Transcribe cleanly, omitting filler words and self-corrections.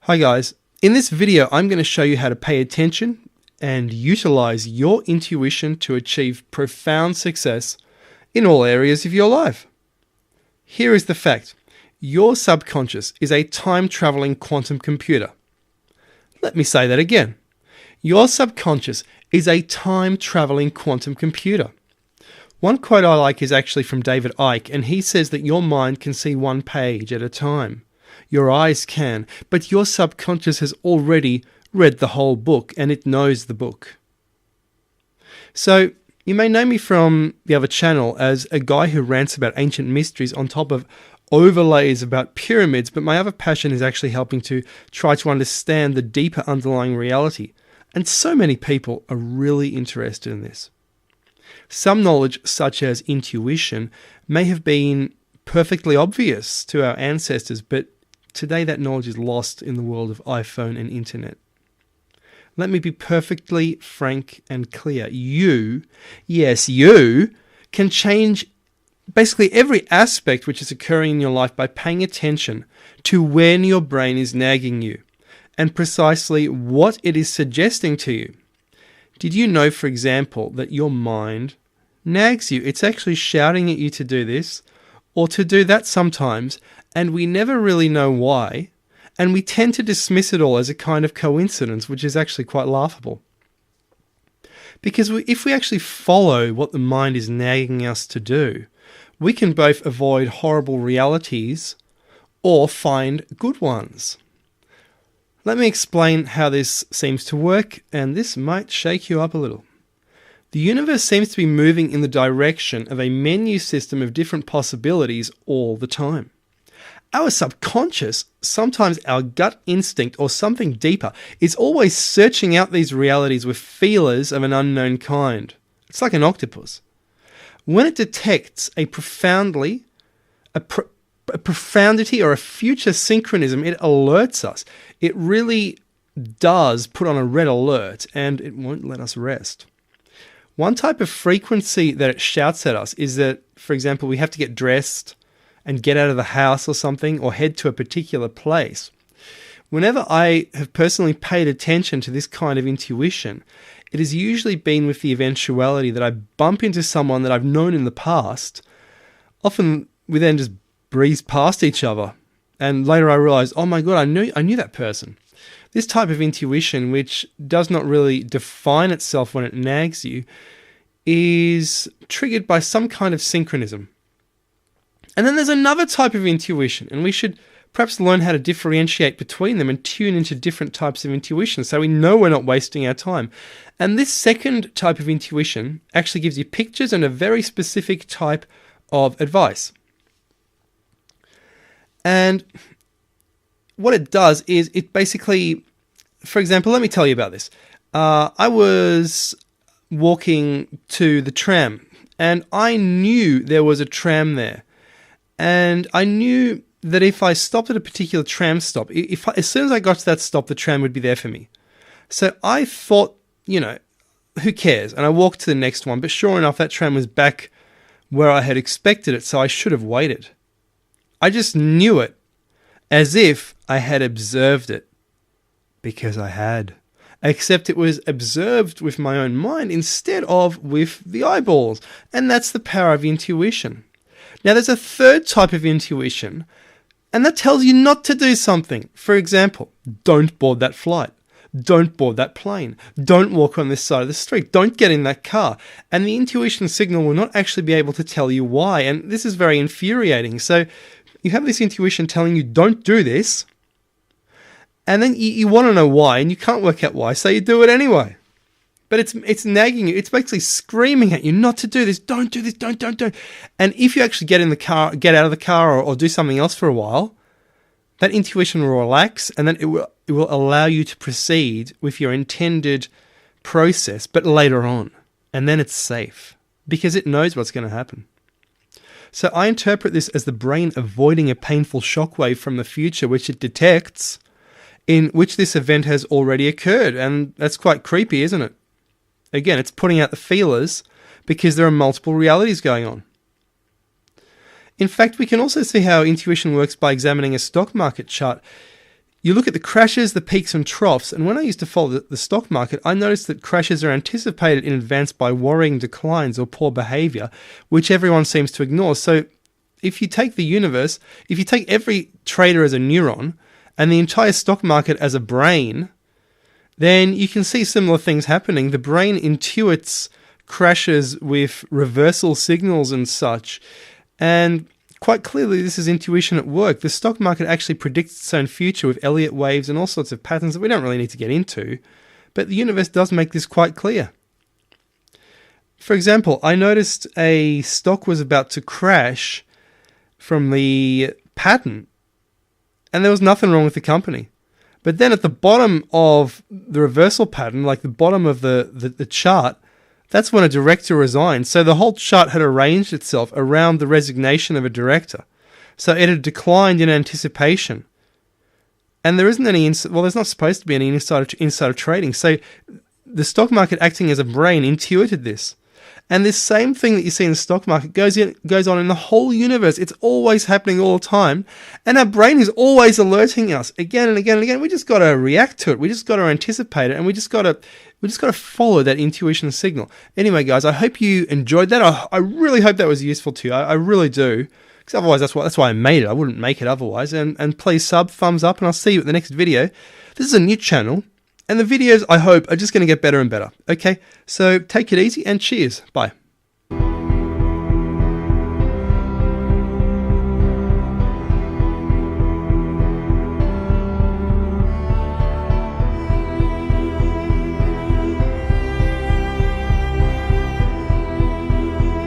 Hi guys, in this video I'm going to show you how to pay attention and utilize your intuition to achieve profound success in all areas of your life. Here is the fact. Your subconscious is a time-traveling quantum computer. Let me say that again. Your subconscious is a time-traveling quantum computer. One quote I like is actually from David Icke, and he says that your mind can see one page at a time. Your eyes can, but your subconscious has already read the whole book and it knows the book. So, you may know me from the other channel as a guy who rants about ancient mysteries on top of overlays about pyramids, but my other passion is actually helping to try to understand the deeper underlying reality. And so many people are really interested in this. Some knowledge, such as intuition, may have been perfectly obvious to our ancestors, but today that knowledge is lost in the world of iPhone and internet. Let me be perfectly frank and clear. You, yes, you, can change basically every aspect which is occurring in your life by paying attention to when your brain is nagging you and precisely what it is suggesting to you. Did you know, for example, that your mind nags you? It's actually shouting at you to do this or to do that sometimes, and we never really know why, and we tend to dismiss it all as a kind of coincidence, which is actually quite laughable. Because if we actually follow what the mind is nagging us to do, we can both avoid horrible realities or find good ones. Let me explain how this seems to work, and this might shake you up a little. The universe seems to be moving in the direction of a menu system of different possibilities all the time. Our subconscious, sometimes our gut instinct or something deeper, is always searching out these realities with feelers of an unknown kind. It's like an octopus. When it detects a profundity or a future synchronism, it alerts us. It really does put on a red alert, and it won't let us rest. One type of frequency that it shouts at us is that, for example, we have to get dressed and get out of the house or something, or head to a particular place. Whenever I have personally paid attention to this kind of intuition, it has usually been with the eventuality that I bump into someone that I've known in the past. Often we then just breeze past each other, and later I realize, oh my god, I knew that person. This type of intuition, which does not really define itself when it nags you, is triggered by some kind of synchronism. And then there's another type of intuition, and we should perhaps learn how to differentiate between them and tune into different types of intuition so we know we're not wasting our time. And this second type of intuition actually gives you pictures and a very specific type of advice. And what it does is it basically, for example, let me tell you about this. I was walking to the tram and I knew there was a tram there. And I knew that if I stopped at a particular tram stop, as soon as I got to that stop, the tram would be there for me. So I thought, who cares? And I walked to the next one. But sure enough, that tram was back where I had expected it, so I should have waited. I just knew it as if I had observed it, because I had. Except it was observed with my own mind instead of with the eyeballs. And that's the power of intuition. Now, there's a third type of intuition, and that tells you not to do something. For example, don't board that flight. Don't board that plane. Don't walk on this side of the street. Don't get in that car. And the intuition signal will not actually be able to tell you why. And this is very infuriating. So you have this intuition telling you don't do this, and then you want to know why, and you can't work out why, so you do it anyway. But it's nagging you. It's basically screaming at you not to do this. Don't do this. Don't. And if you actually get out of the car or do something else for a while, that intuition will relax, and then it will allow you to proceed with your intended process, but later on. And then it's safe because it knows what's going to happen. So I interpret this as the brain avoiding a painful shockwave from the future, which it detects, in which this event has already occurred. And that's quite creepy, isn't it? Again, it's putting out the feelers because there are multiple realities going on. In fact, we can also see how intuition works by examining a stock market chart. You look at the crashes, the peaks and troughs, and when I used to follow the stock market, I noticed that crashes are anticipated in advance by worrying declines or poor behavior, which everyone seems to ignore. So if you take the universe, if you take every trader as a neuron and the entire stock market as a brain, then you can see similar things happening. The brain intuits crashes with reversal signals and such, and quite clearly this is intuition at work. The stock market actually predicts its own future with Elliott waves and all sorts of patterns that we don't really need to get into, but the universe does make this quite clear. For example, I noticed a stock was about to crash from the pattern, and there was nothing wrong with the company. But then at the bottom of the reversal pattern, like the bottom of the chart, that's when a director resigned. So the whole chart had arranged itself around the resignation of a director. So it had declined in anticipation. And there isn't any, there's not supposed to be any insider trading. So the stock market, acting as a brain, intuited this. And this same thing that you see in the stock market goes on in the whole universe. It's always happening all the time. And our brain is always alerting us again and again and again. We just got to react to it. We just got to anticipate it. And we just got to follow that intuition signal. Anyway, guys, I hope you enjoyed that. I really hope that was useful to you. I really do. Because otherwise, that's why I made it. I wouldn't make it otherwise. And please sub, thumbs up, and I'll see you at the next video. This is a new channel. And the videos, I hope, are just going to get better and better. Okay, so take it easy and cheers. Bye.